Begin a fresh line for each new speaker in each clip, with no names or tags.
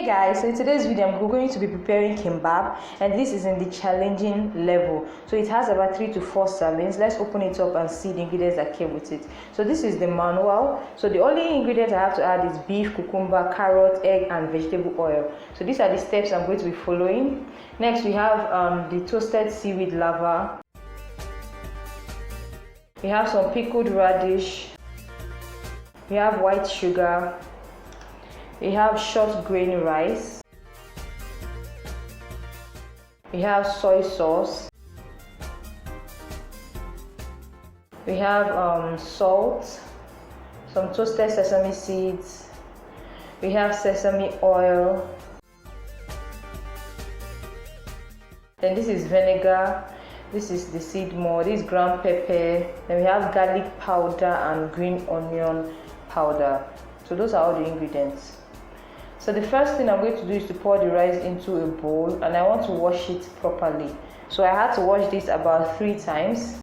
Hey guys, so in today's video I'm going to be preparing kimbap, and this is in the challenging level. So it has about 3 to 4 servings. Let's open it up and see the ingredients that came with it. So this is the manual. So the only ingredients I have to add is beef, cucumber, carrot, egg and vegetable oil. So these are the steps I'm going to be following. Next we have the toasted seaweed lava. We have some pickled radish. We have white sugar. We have short grain rice. We have soy sauce. We have salt, some toasted sesame seeds. We have sesame oil. Then this is vinegar. This is the seed malt. This is ground pepper. Then we have garlic powder and green onion powder. So those are all the ingredients. So the first thing I'm going to do is to pour the rice into a bowl, and I want to wash it properly. So I had to wash this about 3 times.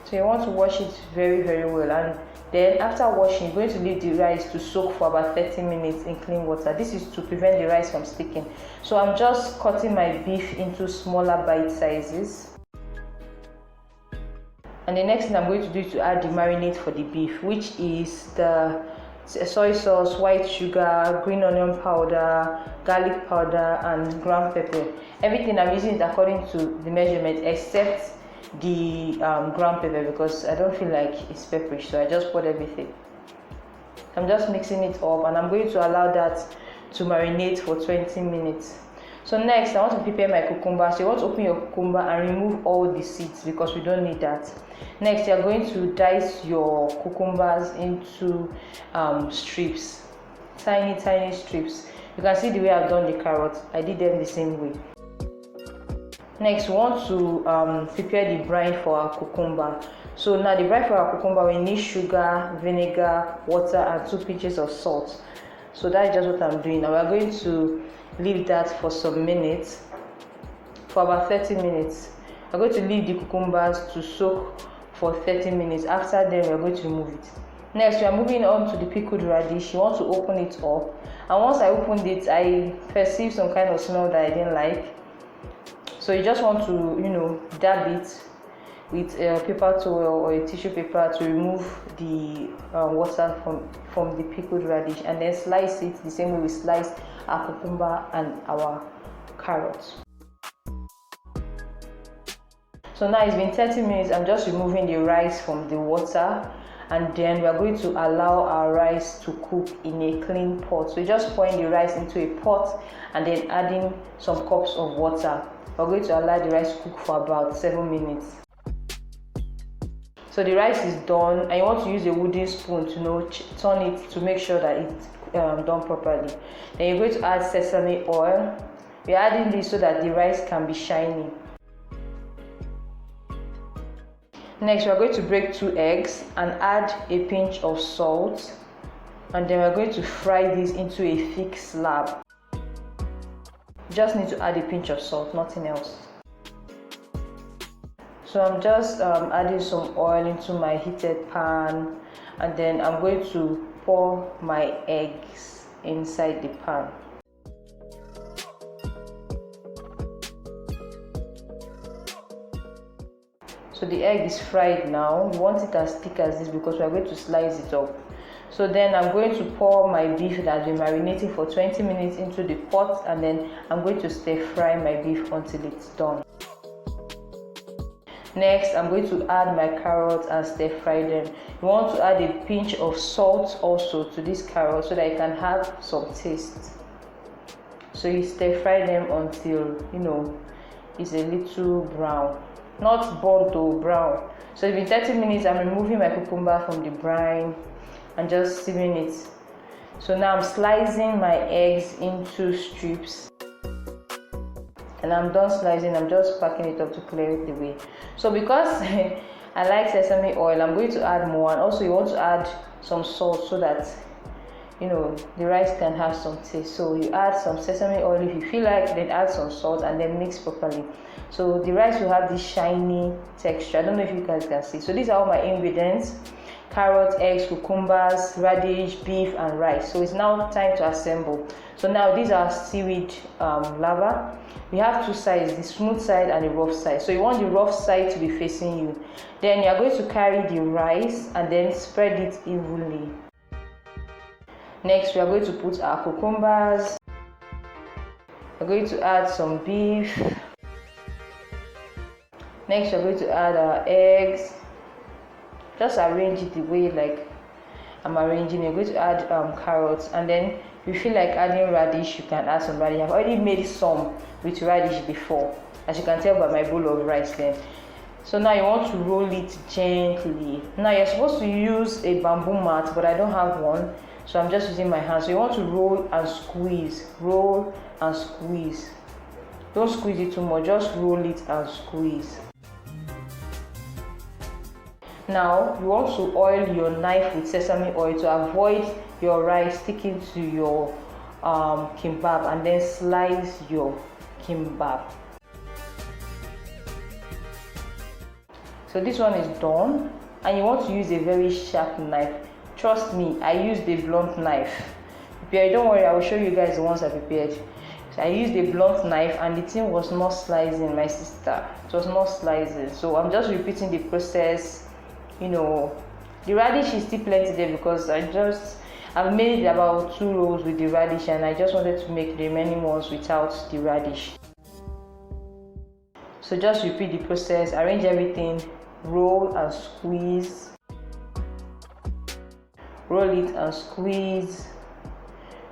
So you want to wash it very well, and then after washing you're going to leave the rice to soak for about 30 minutes in clean water. This is to prevent the rice from sticking. So I'm just cutting my beef into smaller bite sizes. And the next thing I'm going to do is to add the marinade for the beef, which is the soy sauce, white sugar, green onion powder, garlic powder and ground pepper. Everything I'm using is according to the measurement except the ground pepper, because I don't feel like it's pepperish, so I just put everything. I'm just mixing it up, and I'm going to allow that to marinate for 20 minutes. So next I want to prepare my cucumber. So you want to open your cucumber and remove all the seeds because we don't need that. Next you are going to dice your cucumbers into strips, tiny strips. You can see the way I've done the carrots. I did them the same way. Next we want to prepare the brine for our cucumber. So now the brine for our cucumber, we need sugar, vinegar, water and 2 pinches of salt. So that's just what I'm doing. Now we're going to leave that for some minutes, for about 30 minutes. I'm going to leave the cucumbers to soak for 30 minutes. After then we're going to remove it. Next we are moving on to the pickled radish. You want to open it up, and once I opened it I perceived some kind of smell that I didn't like. So you just want to dab it with a paper towel or a tissue paper to remove the water from the pickled radish, and then slice it the same way we slice our cucumber and our carrots. So now it's been 30 minutes. I'm just removing the rice from the water, and then we are going to allow our rice to cook in a clean pot. So you're just pouring the rice into a pot and then adding some cups of water. We're going to allow the rice to cook for about 7 minutes. So the rice is done, and you want to use a wooden spoon to turn it to make sure that it's done properly. Then you're going to add sesame oil. We're adding this so that the rice can be shiny. Next we're going to break 2 eggs and add a pinch of salt, and then we're going to fry this into a thick slab. You just need to add a pinch of salt, nothing else. So I'm just adding some oil into my heated pan, and then I'm going to pour my eggs inside the pan. So the egg is fried now. You want it as thick as this because we are going to slice it up. So then I'm going to pour my beef that has been marinating for 20 minutes into the pot, and then I'm going to stir fry my beef until it's done. Next I'm going to add my carrots and stir fry them. You want to add a pinch of salt also to this carrot so that it can have some taste. So you stir fry them until it's a little brown, not burnt or brown. So it's been 30 minutes. I'm removing my cucumber from the brine and just sieving it. So now I'm slicing my eggs into strips, and I'm done slicing. I'm just packing it up to clear the way. So because I like sesame oil, I'm going to add more, and also you want to add some salt so that the rice can have some taste. So you add some sesame oil if you feel like, then add some salt and then mix properly. So the rice will have this shiny texture. I don't know if you guys can see. So these are all my ingredients: carrots, eggs, cucumbers, radish, beef, and rice. So it's now time to assemble. So now these are seaweed lava. We have two sides, the smooth side and the rough side. So you want the rough side to be facing you. Then you are going to carry the rice and then spread it evenly. Next, we are going to put our cucumbers. We're going to add some beef. Next, we're going to add our eggs. Just arrange it the way like I'm arranging. You're going to add carrots, and then if you feel like adding radish, you can add some radish. I've already made some with radish before, as you can tell by my bowl of rice then. So now you want to roll it gently. Now you're supposed to use a bamboo mat, but I don't have one, so I'm just using my hands. So you want to roll and squeeze, roll and squeeze. Don't squeeze it too much, just roll it and squeeze. Now you want to oil your knife with sesame oil to avoid your rice sticking to your kimbap, and then slice your kimbap. So this one is done, and you want to use a very sharp knife. Trust me, I used a blunt knife. Don't worry, I will show you guys the ones I prepared. So I used a blunt knife, and the thing was not slicing, my sister. It was not slicing. So I'm just repeating the process. The radish is still plenty there because I've made about 2 rolls with the radish, and I just wanted to make the remaining ones without the radish. So just repeat the process, arrange everything, roll and squeeze, roll it and squeeze,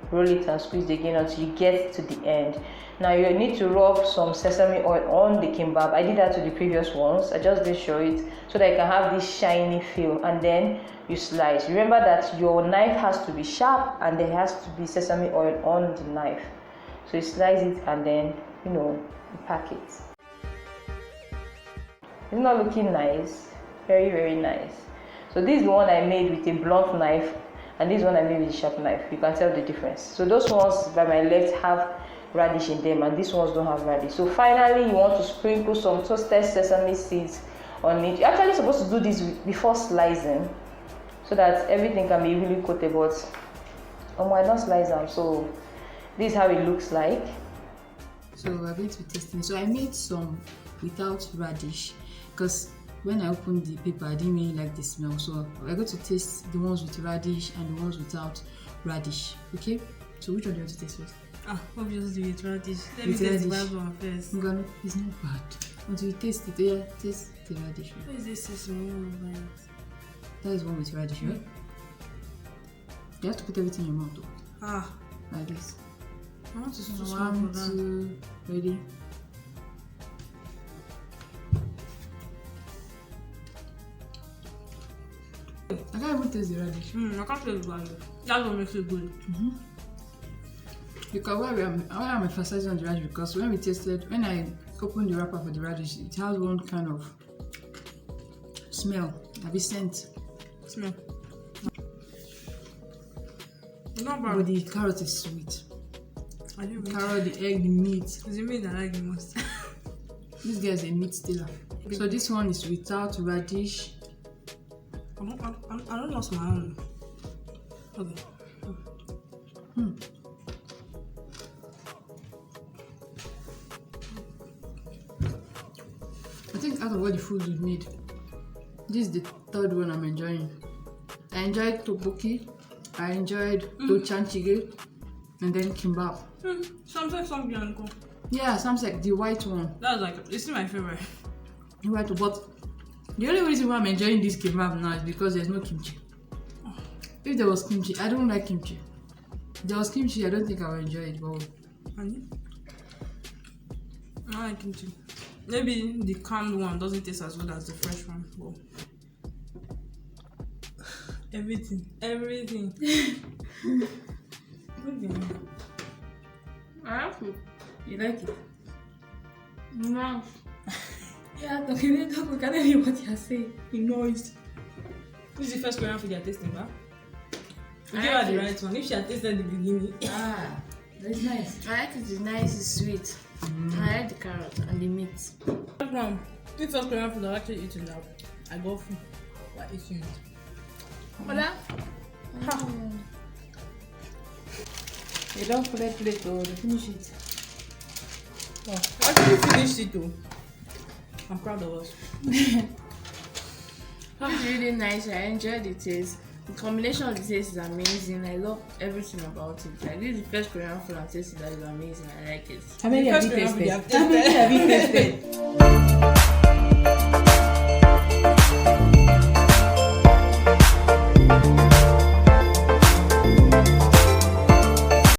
roll it and squeeze again until you get to the end. Now you need to rub some sesame oil on the kimbap. I did that to the previous ones. I just did show it so that you can have this shiny feel, and then you slice. Remember that your knife has to be sharp and there has to be sesame oil on the knife. So you slice it and then you pack it. It's not looking nice? Very, very nice. So this is the one I made with a blunt knife, and this one I made with a sharp knife. You can tell the difference. So those ones by my left have radish in them, and these ones don't have radish. So finally, you want to sprinkle some toasted sesame seeds on it. You're actually supposed to do this before slicing, so that everything can be really coated. But I don't slice them, so this is how it looks like.
So we're going to be testing. So I made some without radish because when I opened the paper, I didn't really like the smell. So we're going to taste the ones with radish and the ones without radish. Okay? So which one do you want to taste first?
Obviously with radish. Let me taste the bad one first.
It's not bad. Until you taste it, yeah, taste the radish.
What is this sesame?
That is one with radish, right? You have to put everything in your mouth though. Like this.
I want to do
1, 2, ready? I can't even taste the radish.
I can't taste the radish. That's what makes it good.
Because why I'm emphasizing on the radish, because when I opened the wrapper for the radish, it has one kind of smell, a bit scent.
Smell. Not bad.
But the carrot is sweet.
The
carrot, the egg, the meat.
It's the meat I like the most.
This guy is a meat stealer. So this one is without radish.
I don't lost my own. Okay.
I think out of all the foods we've made, this is the third one I'm enjoying. I enjoyed tteokbokki, I enjoyed dochanchige, and then kimbap.
Some bianco.
Yeah, Samsek, the white one.
That's like, it's my favorite.
The white one, but the only reason why I'm enjoying this kimbap now is because there's no kimchi. If there was kimchi, I don't like kimchi. If there was kimchi, I don't think I would enjoy it, but
I like kimchi. Maybe the canned one doesn't taste as good as the fresh one. But everything.
I like it. You like it?
No.
Yeah, we can't hear what you're saying.
The noise. This is the first Korean food you're tasting, huh? You gave her the right one. If she had tasted the beginning.
That's nice.
I like it. It's nice. It's sweet. I like the carrot and the meat.
First one. This first Korean food I actually eating now. I go food. Why eating it?
Hola.
You don't plate or finish it.
Oh, I actually finished it though. I'm proud of us.
It's really nice. I enjoy the taste. The combination of the taste is amazing. I love everything about it. Like this is the first Korean food I'm tasting that is amazing. I like it.
How many have you
First Korean food
tasted?
you have
How many have you tasted?